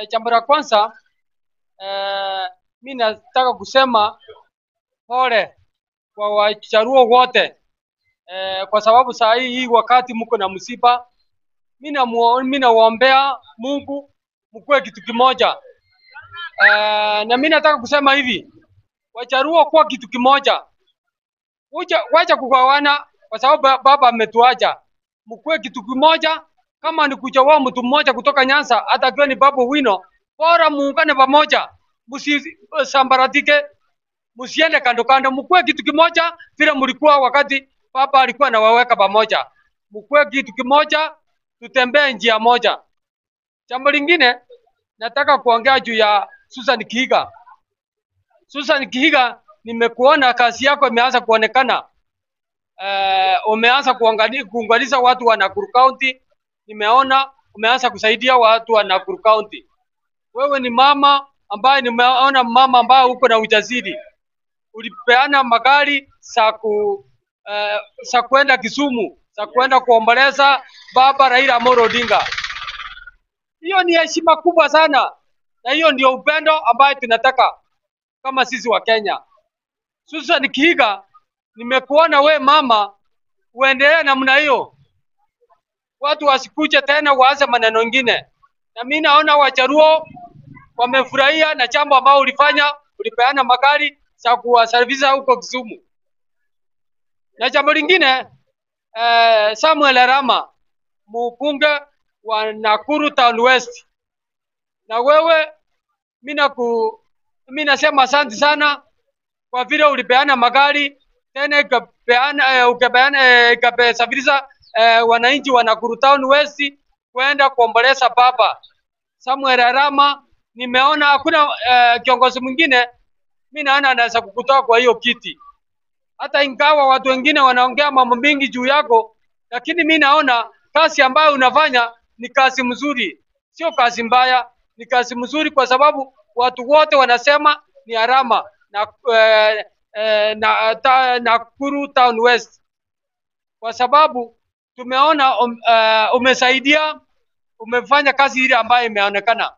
Jambo la kwanza mimi nataka kusema pole kwa Wajaluo wote kwa sababu saa hii wakati mko na msiba, mimi nawaombea Mungu mkue kitu kimoja. Na mimi nataka kusema hivi, Wajaluo kwa kitu kimoja, wacha kugawana kwa sababu baba ametuacha. Mkue kitu kimoja, kama ni kuchagua mtu mmoja kutoka Nyanza, hata kama ni Babu Wino, bora muungane pamoja, msisambaratike, msiende kando kando, mkue kitu kimoja vile mlikuwa wakati baba alikuwa anawaweka pamoja. Mkue kitu kimoja, tutembee njia moja. Jambo lingine nataka kuongea juu ya Susan Kihiga. Susan Kihiga, nimekuona kazi yako imeanza kuonekana. Umeanza kuunganisha watu wa Nakuru County. Nimeona umeanza kusaidia watu wa Nakuru County. Wewe ni mama ambaye nimeona mama ambaye uko na ujasiri. Ulipeana magari za kwenda Kisumu, za kwenda kuomboleza baba Raila Amolo Odinga. Hiyo ni heshima kubwa sana, na hiyo ndio upendo ambaye tunataka kama sisi wa Kenya. Susan Kihiga, nimekuona we mama, uendelee namna hiyo. Watu wasikuje tena waanze maneno mengine. Na mimi naona Wajaluo wamefurahia na jambo ambalo ulifanya, ulipeana magari za kuwaservice huko Kisumu. Na jambo lingine, Samuel Arama, mbunge wa Nakuru Town West. Na wewe mimi nasema asante sana kwa vile ulipeana magari tena ukasafirisha wananchi wa Nakuru Town West kwenda kuomboleza baba Samuel Arama. Nimeona hakuna kiongozi mwingine mimi naona anaweza kukutoa kwa hiyo kiti. Hata ingawa watu wengine wanaongea mambo mingi juu yako, lakini mimi naona kazi ambayo unafanya ni kazi mzuri, sio kazi mbaya, ni kazi mzuri kwa sababu watu wote wanasema ni Arama na Nakuru Town West, kwa sababu tumeona umesaidia, umefanya kazi ile ambayo imeonekana.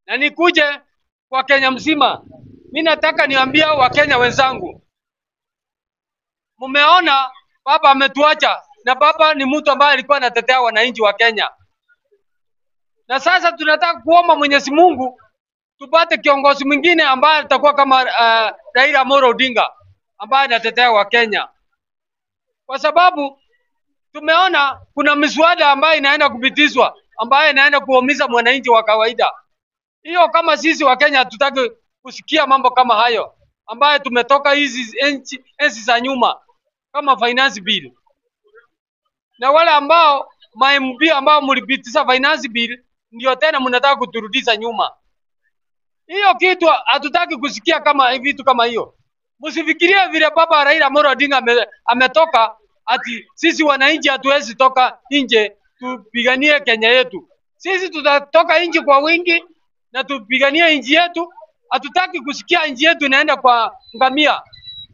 Na nikuje kwa Kenya mzima, mimi nataka niambia Wakenya wenzangu, mumeona baba ametuacha, na baba ni mtu ambaye alikuwa anatetea wananchi wa Kenya. Na sasa tunataka kuomba Mwenyezi Mungu tupate kiongozi mwingine ambaye atakuwa kama Raila Amolo Odinga ambaye anatetea wa Kenya. Kwa sababu tumeona kuna miswada ambayo inaenda kupitishwa ambayo inaenda kuumiza mwananchi wa kawaida. Hiyo kama sisi wa Kenya hatutaki kusikia mambo kama hayo ambayo tumetoka hizi enzi za nyuma kama finance bill. Na wale ambao MMB ambao mlipitisha finance bill ndio tena mnataka kuturudisha nyuma. Hiyo kitu hatutaki kusikia kama vitu kama hiyo. Msifikirie vile baba Raila Amolo Odinga ametoka ati sisi wananchi hatuwezi toka nje tupiganie Kenya yetu. Sisi tutatoka nje kwa wingi na tupiganie nchi yetu. Hatutaki kusikia nchi yetu inaenda kwa ngamia,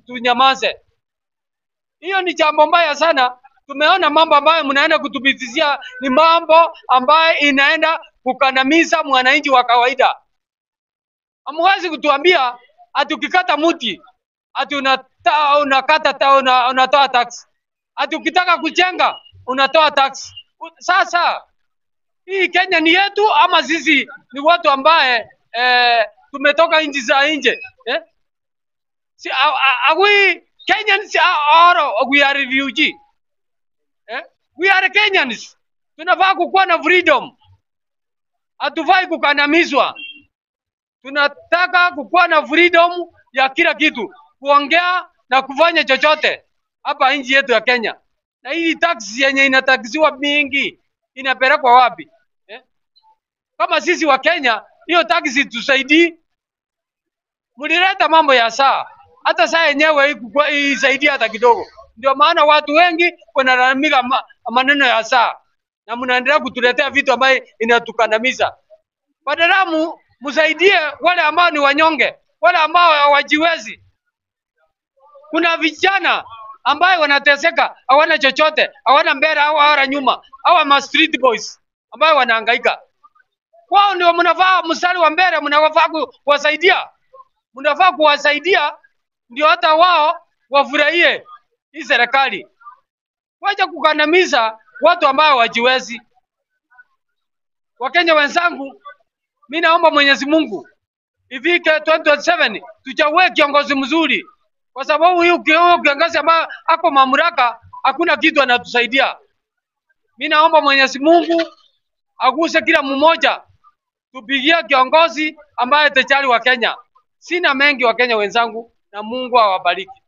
tunyamaze. Hiyo ni jambo mbaya sana. Tumeona mambo ambayo mnaenda kutupitishia ni mambo ambayo inaenda kukandamiza mwananchi wa kawaida. Hamwezi kutuambia ati ukikata mti ati unatoa tax. Ati ukitaka kujenga unatoa tax. Sasa hii Kenya ni yetu ama sisi ni watu ambaye tumetoka nchi za nje? Are we Kenyans or we are refugee? We are Kenyans. Tunafaa kukuwa na freedom. Hatufai kukandamizwa. Tunataka kukuwa na freedom ya kila kitu, kuongea na kufanya chochote hapa nchi yetu ya Kenya. Na hii tax yenye inataksiwa mingi inapelekwa wapi? Kama sisi wa Kenya hiyo tax tusaidii. Mlileta mambo ya saa, hata saa yenyewe isaidia hata kidogo. Ndio maana watu wengi wanalalamika maneno ya saa, na mnaendelea kutuletea vitu ambaye inatukandamiza. Badala msaidie wale ambao ni wanyonge, wale ambao hawajiwezi. Kuna vijana ambao wanateseka, hawana chochote, hawana mbele au hawana nyuma, hawa ma street boys ambao wanahangaika. Wao ndio mnafaa mstari wa mbele, mnafaa kuwasaidia. Mnafaa kuwasaidia ndio hata wao wafurahie hii serikali. Wacha kukandamiza watu ambao wajiwezi. Wakenya wenzangu, mimi naomba Mwenyezi Mungu ifike 2027 tuchague kiongozi mzuri, kwa sababu huyu kiongozi ambaye ako mamlaka hakuna kitu anatusaidia. Mimi naomba Mwenyezi Mungu aguse kila mmoja, tupigie kiongozi ambaye atajali wa Kenya. Sina mengi Wakenya wenzangu, na Mungu awabariki.